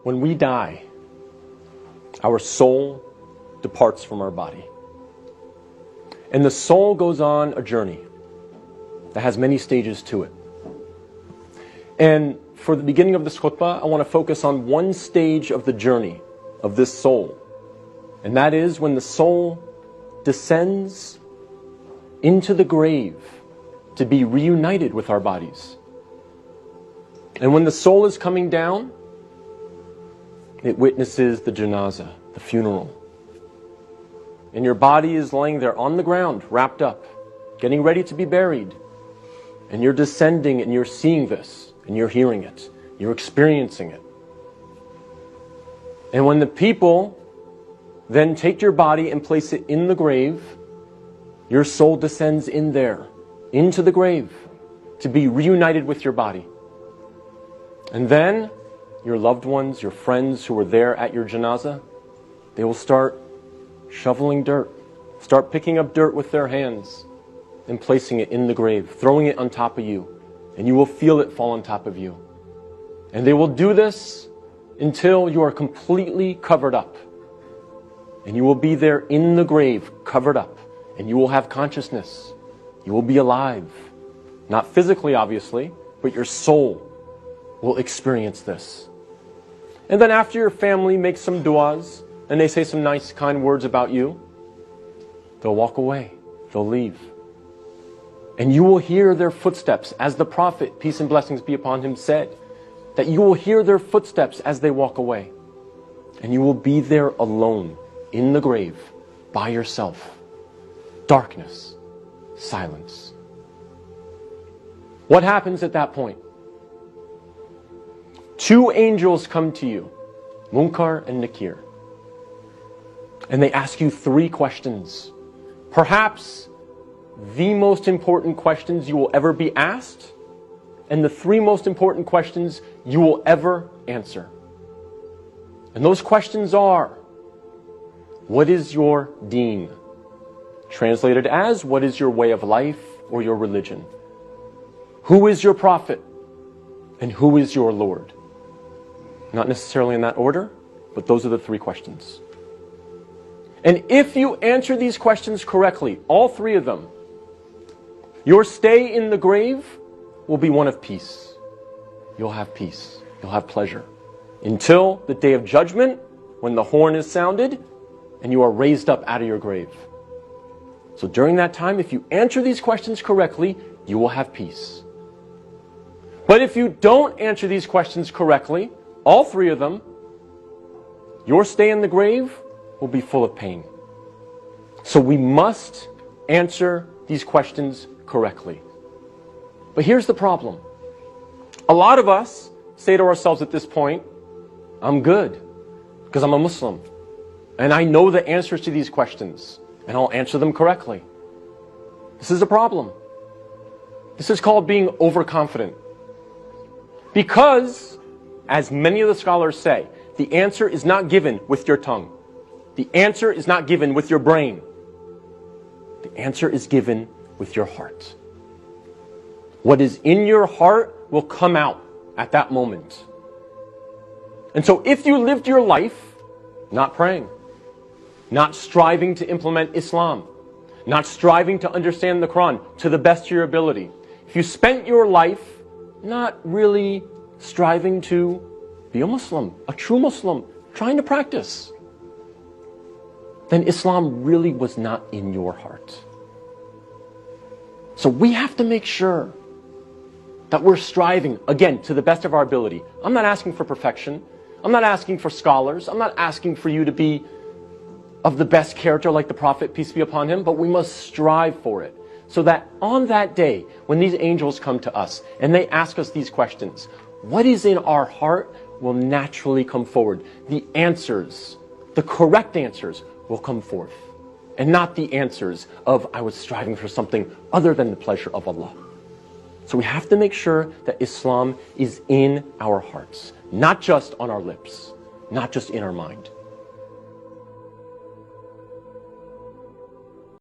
When we die, our soul departs from our body. And the soul goes on a journey that has many stages to it. And for the beginning of this khutbah, I want to focus on one stage of the journey of this soul. And that is when the soul descends into the grave to be reunited with our bodies. And when the soul is coming down, it witnesses the janazah, the funeral. And your body is laying there on the ground, wrapped up, getting ready to be buried. And you're descending and you're seeing this, and you're hearing it, you're experiencing it. And when the people then take your body and place it in the grave, your soul descends in there, into the grave, to be reunited with your body. And then your loved ones, your friends who were there at your janazah, they will start shoveling dirt, start picking up dirt with their hands and placing it in the grave, throwing it on top of you, and you will feel it fall on top of you. And they will do this until you are completely covered up. And you will be there in the grave, covered up, and you will have consciousness. You will be alive. Not physically, obviously, but your soul will experience this. And then after your family makes some du'as, and they say some nice, kind words about you, they'll walk away. They'll leave. And you will hear their footsteps, as the Prophet, peace and blessings be upon him, said, that you will hear their footsteps as they walk away. And you will be there alone, in the grave, by yourself. Darkness, silence. What happens at that point? Two angels come to you, Munkar and Nakir. And they ask you three questions. Perhaps the most important questions you will ever be asked, and the three most important questions you will ever answer. And those questions are, what is your deen? Translated as, what is your way of life or your religion? Who is your prophet? And who is your Lord? Not necessarily in that order, but those are the three questions. And if you answer these questions correctly, all three of them, your stay in the grave will be one of peace. You'll have peace. You'll have pleasure. Until the day of judgment, when the horn is sounded, and you are raised up out of your grave. So during that time, if you answer these questions correctly, you will have peace. But if you don't answer these questions correctly, all three of them, your stay in the grave will be full of pain. So we must answer these questions correctly. But here's the problem. A lot of us say to ourselves at this point, I'm good because I'm a Muslim and I know the answers to these questions and I'll answer them correctly. This is a problem. This is called being overconfident. Because, as many of the scholars say, the answer is not given with your tongue. The answer is not given with your brain. The answer is given with your heart. What is in your heart will come out at that moment. And so if you lived your life not praying, not striving to implement Islam, not striving to understand the Quran to the best of your ability, if you spent your life not really striving to be a Muslim, a true Muslim, trying to practice, then Islam really was not in your heart. So we have to make sure that we're striving, again, to the best of our ability. I'm not asking for perfection. I'm not asking for scholars. I'm not asking for you to be of the best character like the Prophet, peace be upon him, but we must strive for it. So that on that day, when these angels come to us and they ask us these questions, what is in our heart will naturally come forward. The answers, the correct answers, will come forth. And not the answers of, I was striving for something other than the pleasure of Allah. So we have to make sure that Islam is in our hearts, not just on our lips, not just in our mind.